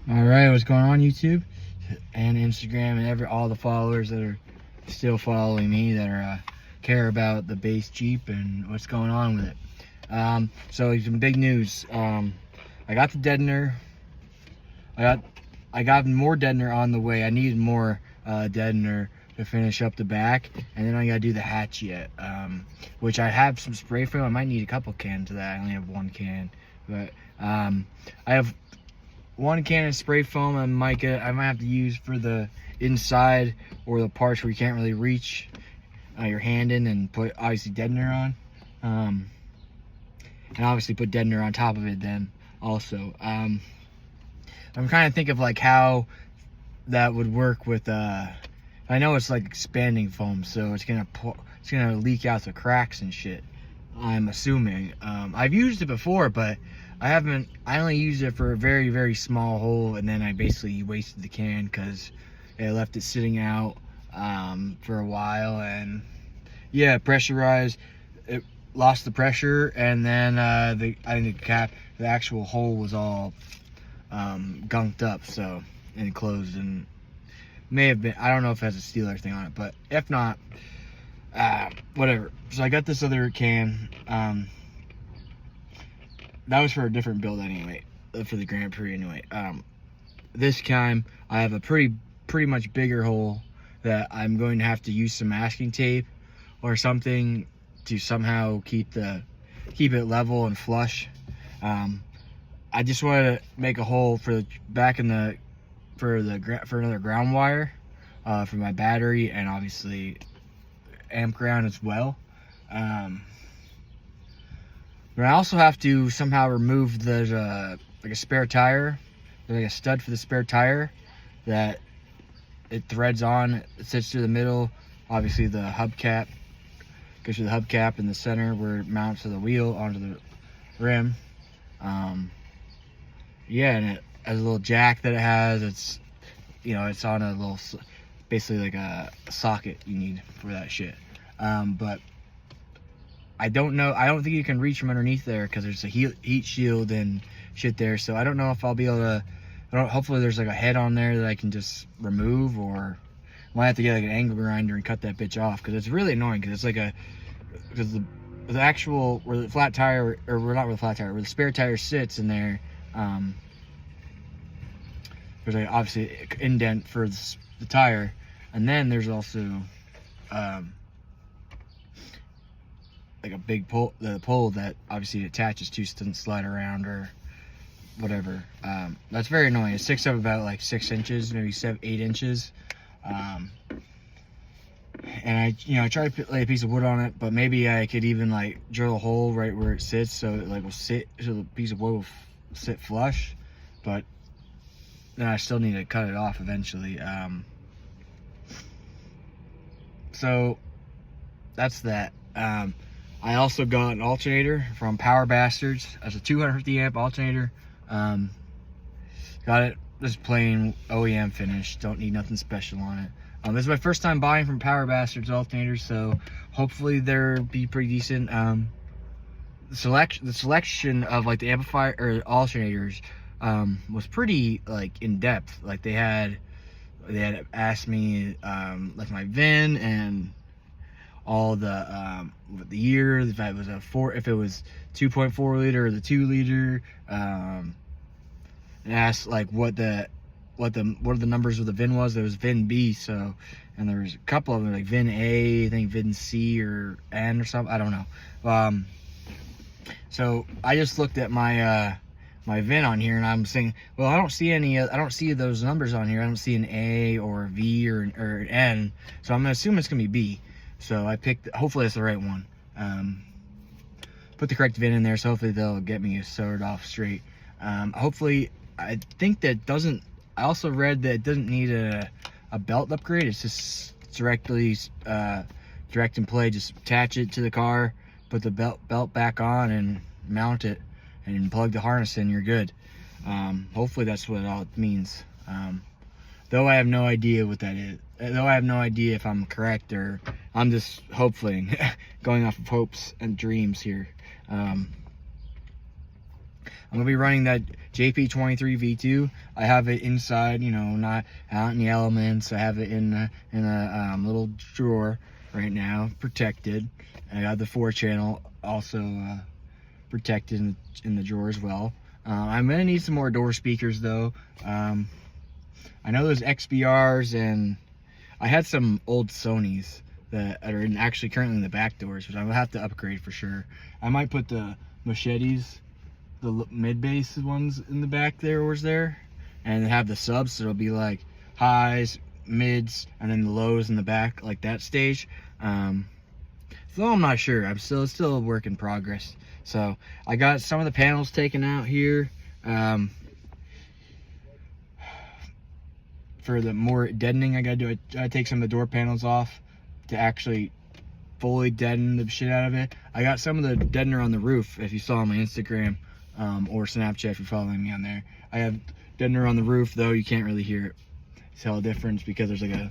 All right, what's going on, YouTube and Instagram and all the followers that are still following me that are care about the base Jeep and what's going on with it. So some big news. I got the deadener. I got more deadener on the way. I needed more deadener to finish up the back, and then I gotta do the hatch yet. Which I have some spray foam. I might need a couple cans of that. I only have one can, but I have one can of spray foam and mica I might have to use for the inside or the parts where you can't really reach your hand in, and put obviously deadener on, and obviously put deadener on top of it then also. I'm trying to think of like how that would work with I know it's like expanding foam, so it's gonna leak out the cracks and shit, I'm assuming. I've used it before, but I only used it for a very, very small hole, and then I basically wasted the can because I left it sitting out for a while, and yeah, pressurized. It lost the pressure, and then I think the actual hole was all gunked up, so, and closed, and may have been, I don't know if it has a Steeler thing on it, but if not, whatever. So I got this other can. That was for a different build anyway, for the Grand Prix anyway. This time I have a pretty much bigger hole that I'm going to have to use some masking tape or something to somehow keep it level and flush. I just wanted to make a hole for another ground wire for my battery, and obviously amp ground as well. But I also have to somehow remove like a spare tire. There's like a stud for the spare tire that it threads on. It sits through the middle. Obviously the hubcap goes through the hubcap in the center where it mounts to the wheel onto the rim. Yeah, and it has a little jack that it has. It's, it's on a little, basically like a socket you need for that shit. But I don't think you can reach from underneath there because there's a heat shield and shit there. So I don't know if I'll be able to, hopefully there's like a head on there that I can just remove, or I might have to get like an angle grinder and cut that bitch off, because it's really annoying, because it's like because the actual, where the flat tire, or not where the flat tire, where the spare tire sits in there, there's like obviously an indent for the tire, and then there's also like a big pole that obviously attaches to, so it doesn't slide around or whatever. That's very annoying. It sticks up about like 6 inches, maybe 8 inches. And I try to lay a piece of wood on it, but maybe I could even like drill a hole right where it sits, so it like will sit, so the piece of wood will sit flush. But then I still need to cut it off eventually. So that's that. I also got an alternator from Power Bastards as a 250 amp alternator. Got it just plain OEM finish. Don't need nothing special on it. This is my first time buying from Power Bastards alternators, so hopefully they'll be pretty decent. The selection of like the amplifier or alternators was pretty like in depth. Like they had asked me like my VIN and all the year, if it was if it was 2.4 liter or the 2 liter, and asked like what the numbers of the VIN was. There was VIN B, so, and there was a couple of them like VIN A, I think VIN C or N or something, I don't know. So I just looked at my my VIN on here, and I'm saying, well, I don't see those numbers on here. I don't see an A or a V or an N, so I'm gonna assume it's gonna be B. So I picked, hopefully that's the right one. Put the correct VIN in there, so hopefully they'll get me started off straight. Hopefully, I think that doesn't, I also read that it doesn't need a belt upgrade. It's just directly direct and play. Just attach it to the car, put the belt back on, and mount it, and plug the harness in. You're good. Hopefully that's what it all means. Though I have no idea what that is. Though I have no idea if I'm correct, or I'm just hopefully going off of hopes and dreams here. I'm gonna be running that JP23 V2. I have it inside, you know, not out in the elements. I have it in a little drawer right now, protected. I got the 4-channel also protected in the drawer as well. I'm gonna need some more door speakers though. I know those XBRs, and I had some old Sonys that are actually currently in the back doors, which I will have to upgrade for sure. I might put the Machetes, the mid-bass ones in the back there, and have the subs, so it'll be like highs, mids, and then the lows in the back, like that stage. So I'm not sure. It's still a work in progress. So I got some of the panels taken out here. For the more deadening, I gotta take some of the door panels off to actually fully deaden the shit out of it. I got some of the deadener on the roof, if you saw on my Instagram or Snapchat if you're following me on there. I have deadener on the roof, though you can't really hear it. Tell a difference because there's like a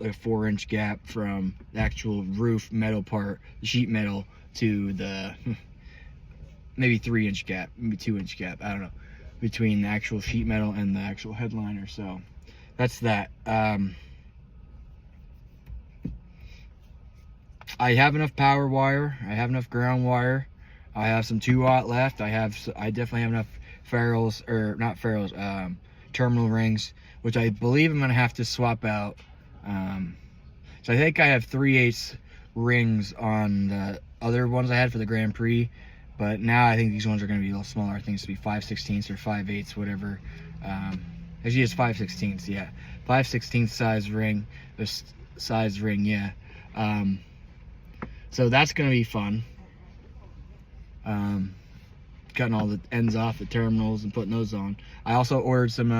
4-inch gap from the actual roof metal part, the sheet metal, to the maybe 3-inch gap, maybe 2-inch gap, I don't know, between the actual sheet metal and the actual headliner. So that's that. I have enough power wire, I have enough ground wire, I have some 2-aught left. I definitely have enough ferrules, or not ferrules, terminal rings, which I believe I'm gonna have to swap out. So I think I have 3/8 rings on the other ones I had for the Grand Prix, but now I think these ones are going to be a little smaller. I think it's to be 5/16 or 5/8, whatever. Actually, it's 5/16, yeah, 5/16 size ring. This size ring, yeah. So that's going to be fun. Cutting all the ends off the terminals and putting those on. I also ordered some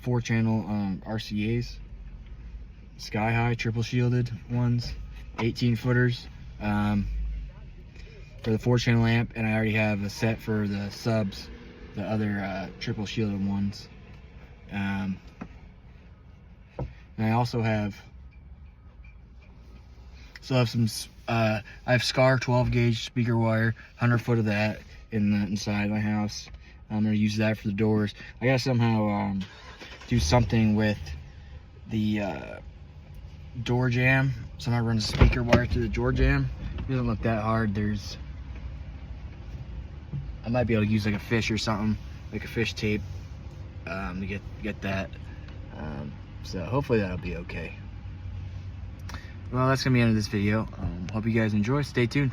4-channel RCAs, sky high triple shielded ones, 18-footers. For the 4-channel amp, and I already have a set for the subs, the other triple shielded ones. And I also have some I have Scar 12 gauge speaker wire, 100 foot of that inside my house. I'm gonna use that for the doors. I gotta somehow do something with the door jamb. Somehow run the speaker wire through the door jamb. It doesn't look that hard. I might be able to use like a fish or something, like a fish tape, to get that. So hopefully that'll be okay. Well, that's gonna be the end of this video. Hope you guys enjoy. Stay tuned.